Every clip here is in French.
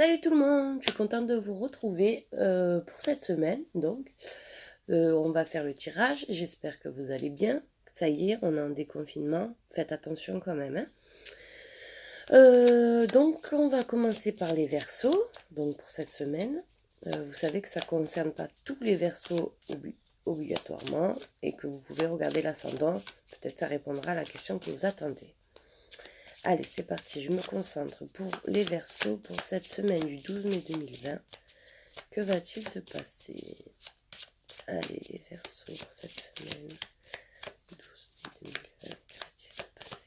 Salut tout le monde, je suis contente de vous retrouver pour cette semaine. Donc, on va faire le tirage. J'espère que vous allez bien. Ça y est, on est en déconfinement. Faites attention quand même, hein. Donc, on va commencer par les versos. Donc, pour cette semaine, vous savez que ça ne concerne pas tous les versos obligatoirement et que vous pouvez regarder l'ascendant. Peut-être ça répondra à la question que vous attendez. Allez, c'est parti, je me concentre pour les versos pour cette semaine du 12 mai 2020. Que va-t-il se passer? Allez, les versos pour cette semaine 12 mai 2020, que va-t-il se passer?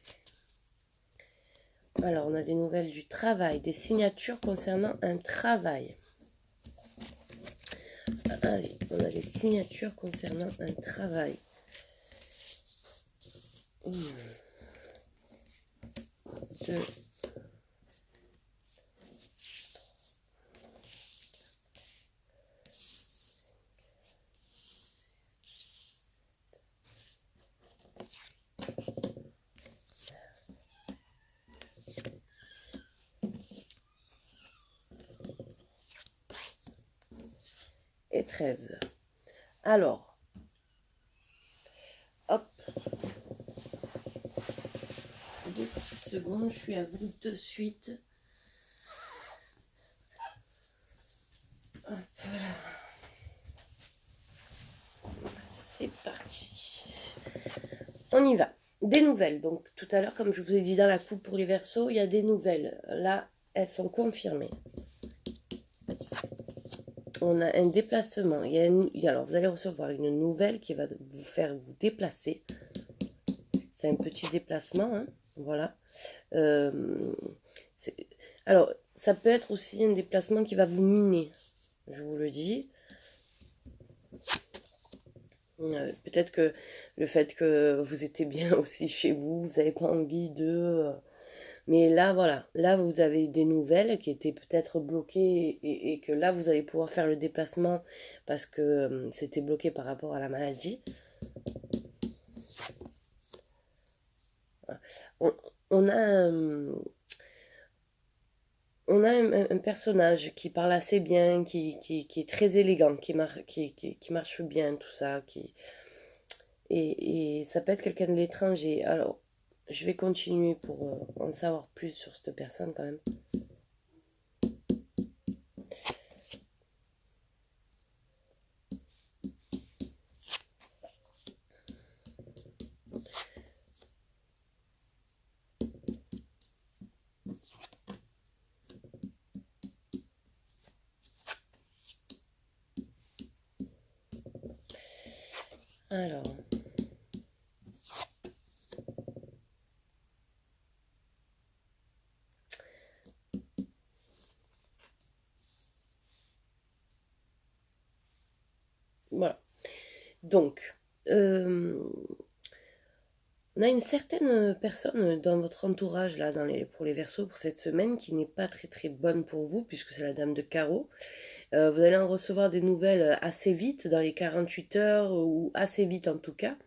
Alors, on a des nouvelles du travail, des signatures concernant un travail. Allez, on a des signatures concernant un travail. Deux. 13. Alors, hop, 2 petites secondes, je suis à vous de suite. Hop, voilà. C'est parti. On y va. Des nouvelles. Donc, tout à l'heure, comme je vous ai dit dans la coupe pour les versos, il y a des nouvelles. Là, elles sont confirmées. On a un déplacement. Alors, vous allez recevoir une nouvelle qui va vous faire vous déplacer. C'est un petit déplacement, hein, voilà. Alors, ça peut être aussi un déplacement qui va vous miner, je vous le dis. Peut-être que le fait que vous étiez bien aussi chez vous, vous n'avez pas envie de... Mais là, voilà, là vous avez des nouvelles qui étaient peut-être bloquées et que là vous allez pouvoir faire le déplacement parce que c'était bloqué par rapport à la maladie. On, on a un personnage qui parle assez bien, qui est très élégant, qui marche bien, tout ça. Et ça peut être quelqu'un de l'étranger. Alors, je vais continuer pour en savoir plus sur cette personne quand même. Alors, voilà. Donc, on a une certaine personne dans votre entourage, là, pour les versos, pour cette semaine, qui n'est pas très très bonne pour vous, puisque c'est la dame de carreau. Vous allez en recevoir des nouvelles assez vite, dans les 48 heures, ou assez vite en tout cas.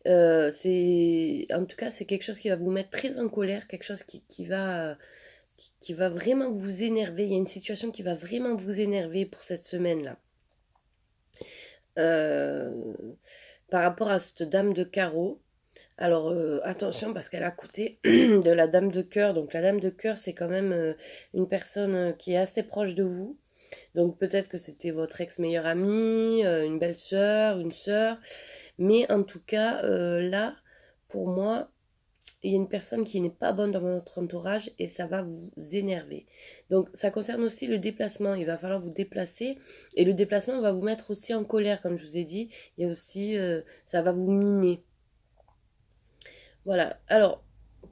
En tout cas, c'est quelque chose qui va vous mettre très en colère, quelque chose qui va vraiment vous énerver. Il y a une situation qui va vraiment vous énerver pour cette semaine-là. Euh, Par rapport à cette dame de carreau. Alors attention parce qu'elle a côté de la dame de cœur. Donc la dame de cœur, c'est quand même une personne qui est assez proche de vous. Donc peut-être que c'était votre ex-meilleure amie, une belle-sœur, une sœur. Mais en tout cas, là, pour moi, il y a une personne qui n'est pas bonne dans votre entourage et ça va vous énerver. Donc ça concerne aussi le déplacement. Il va falloir vous déplacer et le déplacement va vous mettre aussi en colère, comme je vous ai dit. Il y a aussi, ça va vous miner. Voilà. Alors,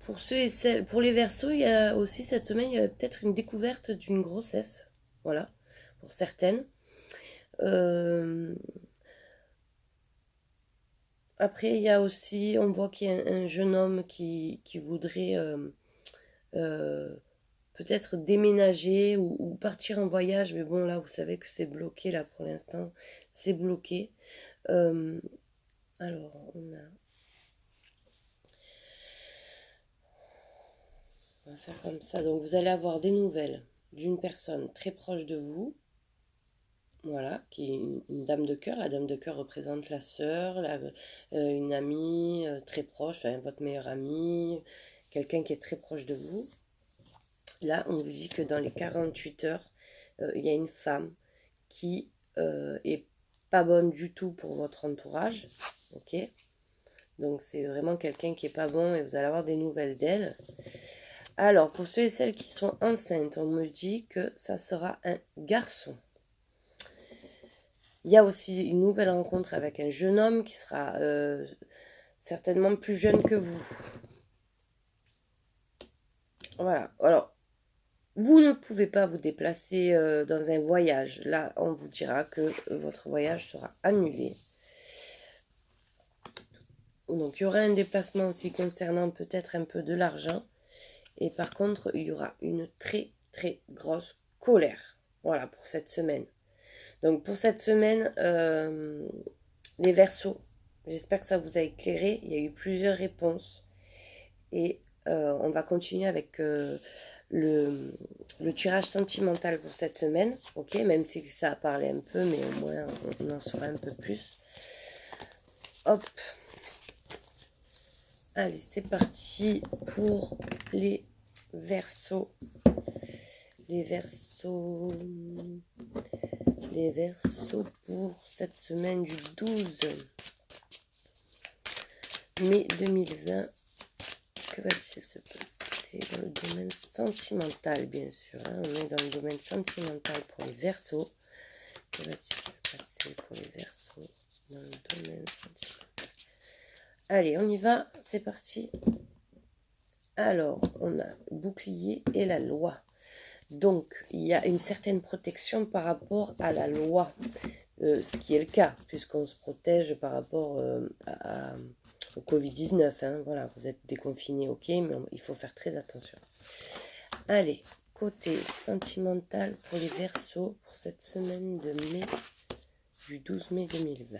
pour ceux et celles, pour les Verseaux, il y a aussi cette semaine, il y a peut-être une découverte d'une grossesse. Voilà, pour certaines. Euh, Après, il y a aussi, on voit qu'il y a un jeune homme qui voudrait euh, peut-être déménager ou partir en voyage, mais bon, là, vous savez que c'est bloqué, là, pour l'instant, c'est bloqué. Euh, alors, on va faire comme ça. Donc, vous allez avoir des nouvelles d'une personne très proche de vous, voilà, qui est une dame de cœur. La dame de cœur représente la sœur, une amie très proche, enfin, votre meilleure amie, quelqu'un qui est très proche de vous. Là, on vous dit que dans les 48 heures, il y a une femme qui est pas bonne du tout pour votre entourage, ok? Donc c'est vraiment quelqu'un qui est pas bon et vous allez avoir des nouvelles d'elle. Alors, pour ceux et celles qui sont enceintes, on me dit que ça sera un garçon. Il y a aussi une nouvelle rencontre avec un jeune homme qui sera certainement plus jeune que vous. Voilà. Alors, vous ne pouvez pas vous déplacer dans un voyage. Là, on vous dira que votre voyage sera annulé. Donc, il y aura un déplacement aussi concernant peut-être un peu de l'argent. Et par contre, il y aura une très, très grosse colère. Voilà, pour cette semaine. Donc, pour cette semaine, les Verseaux, j'espère que ça vous a éclairé. Il y a eu plusieurs réponses. Et on va continuer avec le tirage sentimental pour cette semaine. Ok, même si ça a parlé un peu, mais au moins on en saura un peu plus. Hop. Allez, c'est parti pour les Verseaux. Les Verseaux. Les Verseaux pour cette semaine du 12 mai 2020. Que va-t-il se passer dans le domaine sentimental, bien sûr. Hein, on est dans le domaine sentimental pour les Verseaux. Que va-t-il se passer pour les Verseaux dans le domaine sentimental? Allez, on y va. C'est parti. Alors, on a le bouclier et la loi. Donc, il y a une certaine protection par rapport à la loi. Ce qui est le cas, puisqu'on se protège par rapport au Covid-19. Hein, voilà, vous êtes déconfinés, ok, mais il faut faire très attention. Allez, côté sentimental pour les Verseaux pour cette semaine de mai, du 12 mai 2020.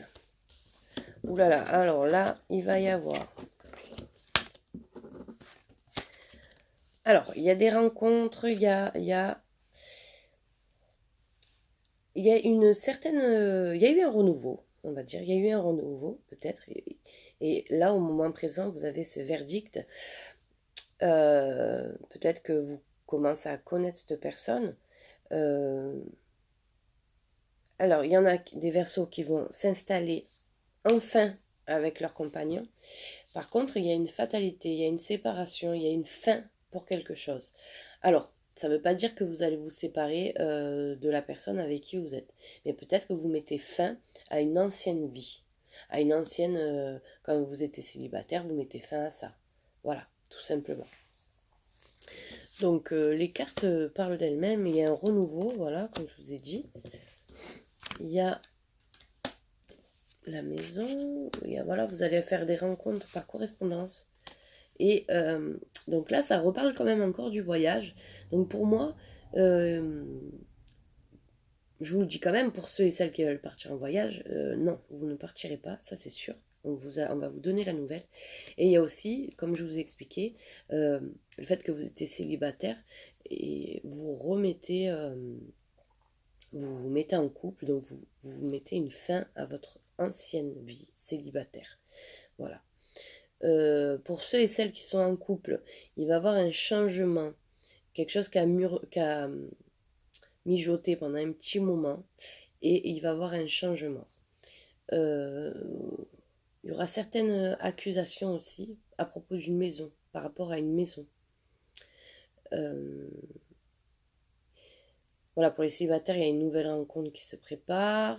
Ouh là là, alors là, il va y avoir... Alors, il y a des rencontres, il y a une certaine... il y a eu un renouveau, on va dire. Il y a eu un renouveau, peut-être. Et là, au moment présent, vous avez ce verdict. Peut-être que vous commencez à connaître cette personne. Alors, il y en a des Verseaux qui vont s'installer enfin avec leur compagnon. Par contre, il y a une fatalité, il y a une séparation, il y a une fin pour quelque chose. Alors, ça ne veut pas dire que vous allez vous séparer de la personne avec qui vous êtes. Mais peut-être que vous mettez fin à une ancienne vie. À une ancienne... quand vous étiez célibataire, vous mettez fin à ça. Voilà, tout simplement. Donc, les cartes parlent d'elles-mêmes. Il y a un renouveau, voilà, comme je vous ai dit. Il y a la maison. Voilà, vous allez faire des rencontres par correspondance. Et donc là, ça reparle quand même encore du voyage. Donc pour moi, je vous le dis quand même, pour ceux et celles qui veulent partir en voyage, non, vous ne partirez pas, ça c'est sûr. On va vous donner la nouvelle. Et il y a aussi, comme je vous ai expliqué, le fait que vous étiez célibataire et vous vous mettez en couple, donc vous mettez une fin à votre ancienne vie célibataire. Voilà. Pour ceux et celles qui sont en couple, il va y avoir un changement, quelque chose qui a mijoté pendant un petit moment, et il va y avoir un changement. Il y aura certaines accusations aussi à propos d'une maison, par rapport à une maison. Voilà, pour les célibataires, il y a une nouvelle rencontre qui se prépare.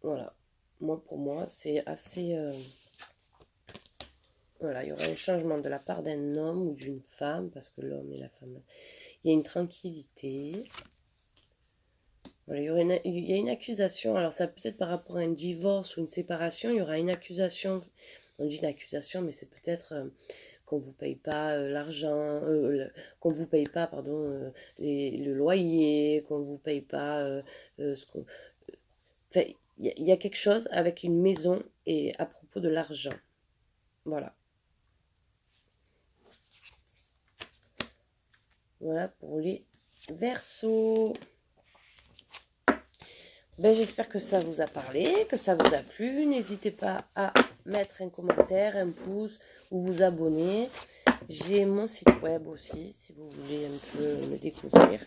Voilà. Pour moi, c'est assez... Voilà, il y aura un changement de la part d'un homme ou d'une femme, parce que l'homme et la femme... Il y a une tranquillité. Voilà, il y a une accusation. Alors, ça peut être par rapport à un divorce ou une séparation. Il y aura une accusation. On dit une accusation, mais c'est peut-être qu'on ne vous paye pas l'argent, qu'on ne vous paye pas, pardon, le loyer, qu'on ne vous paye pas ce qu'on... Enfin, il y a quelque chose avec une maison et à propos de l'argent. Voilà. Voilà pour les Verseaux. Ben, j'espère que ça vous a parlé, que ça vous a plu. N'hésitez pas à mettre un commentaire, un pouce ou vous abonner. J'ai mon site web aussi, si vous voulez un peu me découvrir.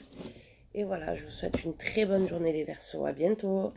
Et voilà, je vous souhaite une très bonne journée les Verseaux. À bientôt.